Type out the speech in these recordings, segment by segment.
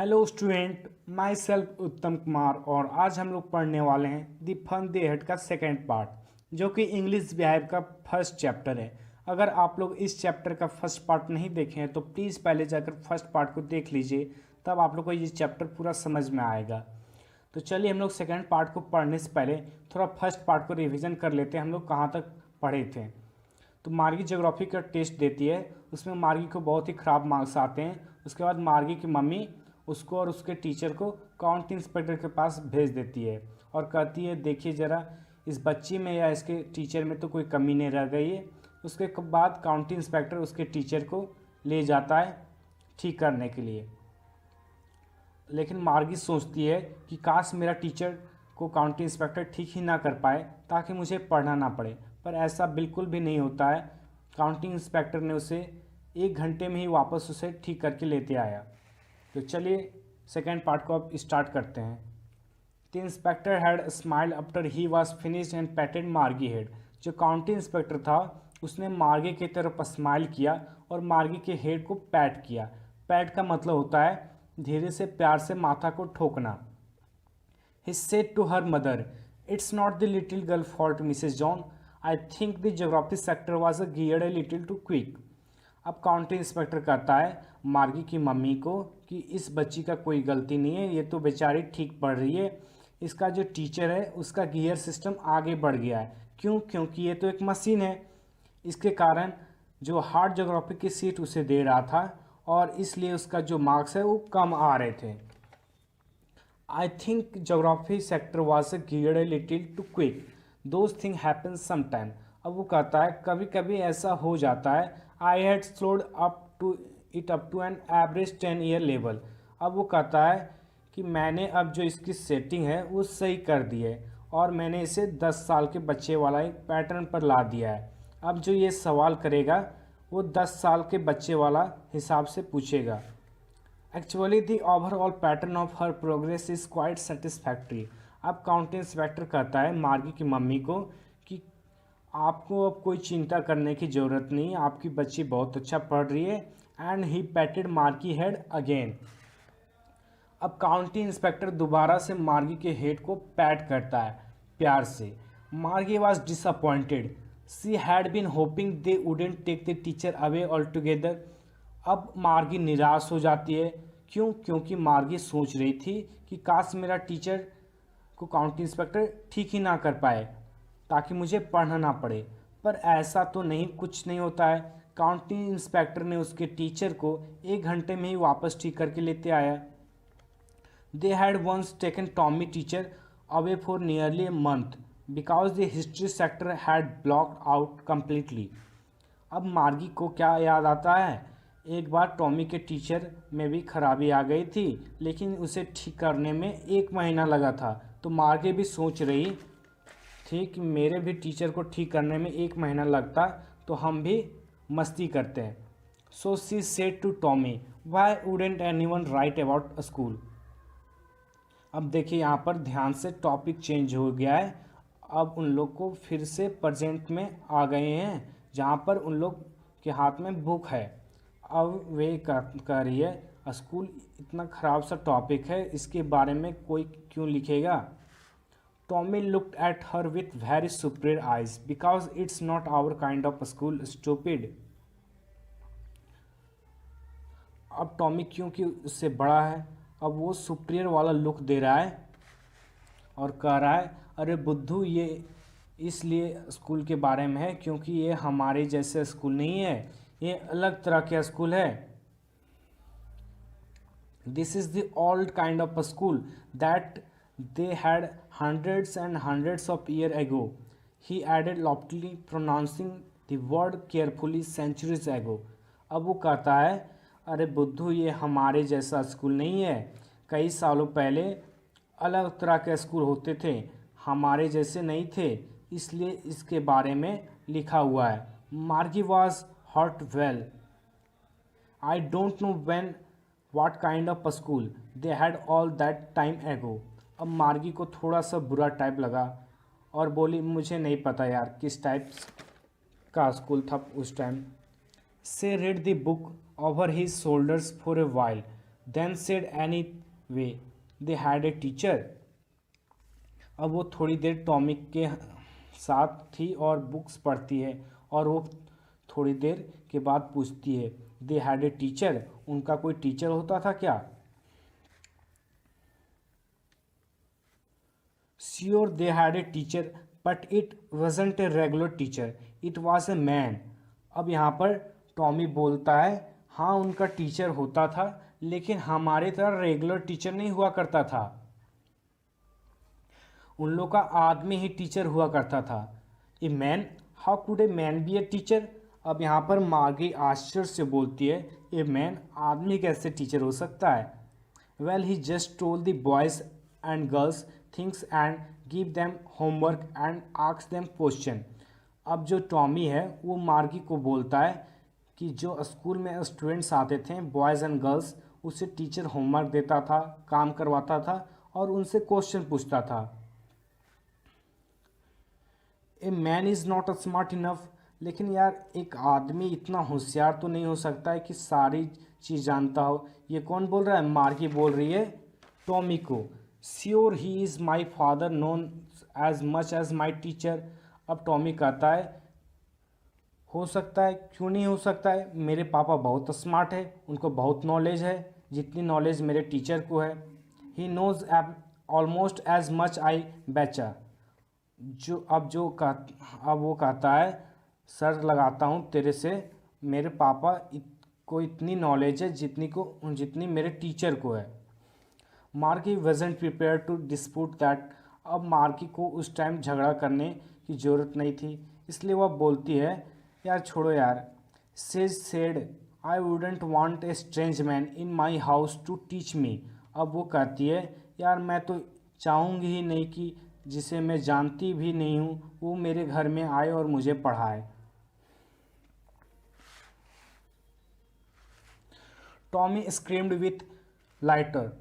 Hello student, my self उत्तम कुमार और आज हम लोग पढ़ने वाले हैं दी फन दे हेड का सेकेंड पार्ट जो कि इंग्लिश बिहेव का फर्स्ट चैप्टर है। अगर आप लोग इस चैप्टर का फर्स्ट पार्ट नहीं देखे हैं तो प्लीज़ पहले जाकर फर्स्ट पार्ट को देख लीजिए, तब आप लोग को ये चैप्टर पूरा समझ में आएगा। तो चलिए हम लोग सेकेंड पार्ट को पढ़ने से पहले थोड़ा फर्स्ट पार्ट को रिविज़न कर लेते हैं हम लोग कहाँ तक पढ़े थे। तो मार्गी ज्योग्राफी का टेस्ट देती है, उसमें मार्गी को बहुत ही ख़राब मार्क्स आते हैं। उसके बाद मार्गी की मम्मी उसको और उसके टीचर को काउंटी इंस्पेक्टर के पास भेज देती है और कहती है देखिए ज़रा इस बच्ची में या इसके टीचर में तो कोई कमी नहीं रह गई है। उसके बाद काउंटी इंस्पेक्टर उसके टीचर को ले जाता है ठीक करने के लिए। लेकिन मार्गी सोचती है कि काश मेरा टीचर को काउंटी इंस्पेक्टर ठीक ही ना कर पाए ताकि मुझे पढ़ना ना पड़े, पर ऐसा बिल्कुल भी नहीं होता है। काउंटी इंस्पेक्टर ने उसे 1 घंटे में ही वापस उसे ठीक करके लेते आया। तो चलिए सेकेंड पार्ट को अब स्टार्ट करते हैं। The inspector had smile after he was finished and पैटेड मार्गी हेड। जो काउंटी इंस्पेक्टर था उसने मार्गी की तरफ स्माइल किया और मार्गी के हेड को पैट किया। पैट का मतलब होता है धीरे से प्यार से माथा को ठोकना। He said to her mother, "It's not the little girl fault, Mrs. John. I think the geography sector was geared a little too quick." अब काउंटी इंस्पेक्टर कहता है मार्गी की मम्मी को कि इस बच्ची का कोई गलती नहीं है, ये तो बेचारी ठीक पढ़ रही है। इसका जो टीचर है उसका गियर सिस्टम आगे बढ़ गया है। क्यों? क्योंकि ये तो एक मशीन है। इसके कारण जो हार्ड ज्योग्राफी की सीट उसे दे रहा था और इसलिए उसका जो मार्क्स है वो कम आ रहे थे। I think geography sector was geared a little too quick. Those things happen sometime. अब वो कहता है कभी कभी ऐसा हो जाता है। I had slowed up to an average 10-year level. अब वो कहता है कि मैंने अब जो इसकी सेटिंग है वो सही कर दी है और मैंने इसे 10 साल के बच्चे वाला एक पैटर्न पर ला दिया है। अब जो ये सवाल करेगा वो 10 साल के बच्चे वाला हिसाब से पूछेगा। Actually, the overall pattern of her progress is quite satisfactory. अब काउंटी इंस्पेक्टर कहता है मार्गी की मम्मी को कि आपको अब कोई चिंता करने की ज़रूरत नहीं, आपकी बच्ची बहुत अच्छा पढ़ रही है। एंड ही पैटेड मार्गी हेड अगेन। अब काउंटी इंस्पेक्टर दोबारा से मार्गी के हेड को पैट करता है प्यार से। मार्गी was disappointed. She had been hoping they wouldn't take the teacher away all together. अब मार्गी निराश हो जाती है। क्यों? क्योंकि मार्गी सोच रही थी कि काश मेरा टीचर को काउंटी इंस्पेक्टर ठीक ही ना कर पाए ताकि मुझे पढ़ना ना पड़े, पर ऐसा तो नहीं, कुछ नहीं होता है। काउंटी इंस्पेक्टर ने उसके टीचर को 1 घंटे में ही वापस ठीक करके लेते आया। They had once taken Tommy teacher away for nearly a month because the history sector had blocked out completely. अब मार्गी को क्या याद आता है, एक बार टॉमी के टीचर में भी खराबी आ गई थी लेकिन उसे ठीक करने में 1 महीना लगा था। तो मार्गी भी सोच रही थी कि मेरे भी टीचर को ठीक करने में 1 महीना लगता तो हम भी मस्ती करते हैं। So she said to Tommy, why wouldn't anyone write about school. अब देखिए यहाँ पर ध्यान से टॉपिक चेंज हो गया है। अब उन लोग को फिर से प्रेजेंट में आ गए हैं जहाँ पर उन लोग के हाथ में बुक है। अब वे कह रही है स्कूल इतना ख़राब सा टॉपिक है, इसके बारे में कोई क्यों लिखेगा। Tommy looked at her with very superior eyes because it's not our kind of school stupid. अब टॉमी क्योंकि उससे बड़ा है, अब वो सुपीरियर वाला लुक दे रहा है और कह रहा है अरे बुद्धू, ये इसलिए स्कूल के बारे में है क्योंकि ये हमारे जैसे स्कूल नहीं है, ये अलग तरह का स्कूल है। This is the old kind of school that they had hundreds and hundreds of year ago. He added loftily pronouncing the word carefully centuries ago. अब वो कहता है अरे बुद्धू, ये हमारे जैसा स्कूल नहीं है, कई सालों पहले अलग तरह के स्कूल होते थे, हमारे जैसे नहीं थे, इसलिए इसके बारे में लिखा हुआ है। मार्गी was hurt well. I don't know what kind of school they had all that time ago. अब मार्गी को थोड़ा सा बुरा टाइप लगा और बोली मुझे नहीं पता यार किस टाइप का स्कूल था उस टाइम। से read the book over his shoulders for a while. Then said anyway they had a teacher. अब वो थोड़ी देर टॉमी के साथ थी और बुक्स पढ़ती है, और वो थोड़ी देर के बाद पूछती है दे हैड ए टीचर, उनका कोई टीचर होता था क्या? Sure they had a teacher but it wasn't a regular teacher, it was a man. अब यहाँ पर टॉमी बोलता है हाँ उनका टीचर होता था, लेकिन हमारे तरह रेगुलर टीचर नहीं हुआ करता था, उन लोग का आदमी ही टीचर हुआ करता था। A man, how could a man B A teacher? अब यहाँ पर मार्गी आश्चर्य से बोलती है ए मैन, आदमी कैसे टीचर हो सकता है? Well he just told the boys and girls things and give them homework and ask them question. अब जो टॉमी है वो मार्गी को बोलता है कि जो स्कूल में स्टूडेंट्स आते थे बॉयज़ एंड गर्ल्स, उसे टीचर होमवर्क देता था, काम करवाता था और उनसे क्वेश्चन पूछता था। A man is not smart enough, लेकिन यार एक आदमी इतना होशियार तो नहीं हो सकता है कि सारी चीज़ जानता हो। ये कौन बोल रहा है? मार्गी बोल रही है टॉमी को। Sure he is my father known as much as my teacher. अब टॉमी कहता है हो सकता है, क्यों नहीं हो सकता है, मेरे पापा बहुत स्मार्ट है, उनको बहुत नॉलेज है जितनी नॉलेज मेरे टीचर को है। He knows almost as much I betcha. अब वो कहता है सर लगाता हूँ तेरे से, मेरे पापा को इतनी नॉलेज है जितनी मेरे टीचर को है। Marquee wasn't prepared to dispute that। अब मार्की को उस टाइम झगड़ा करने की ज़रूरत नहीं थी, इसलिए वह बोलती है यार छोड़ो यार। Said I wouldn't want a strange man in my house to teach me. अब वो कहती है यार मैं तो चाहूँगी ही नहीं कि जिसे मैं जानती भी नहीं हूँ वो मेरे घर में आए और मुझे पढ़ाए। Tommy screamed with lighter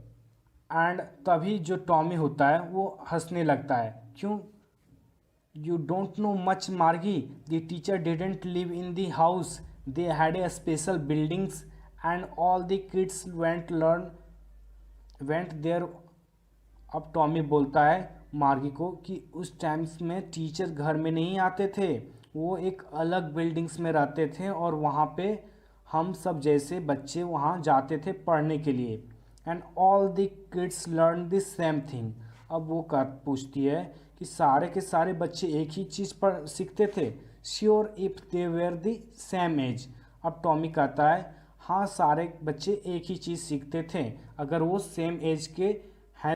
and तभी जो टॉमी होता है वो हंसने लगता है। क्यों? You don't know much Margie, the teacher didn't live in the house, they had a special buildings and all the kids went there. अब टॉमी बोलता है मार्गी को कि उस टाइम्स में टीचर घर में नहीं आते थे, वो एक अलग बिल्डिंग्स में रहते थे और वहाँ पे हम सब जैसे बच्चे वहाँ जाते थे पढ़ने के लिए। And all the kids learn the same thing. अब वो पूछती है कि सारे के सारे बच्चे एक ही चीज़ पर सीखते थे? Sure if they were the same age. अब टॉमी कहता है हाँ सारे बच्चे एक ही चीज़ सीखते थे अगर वो सेम एज के हैं।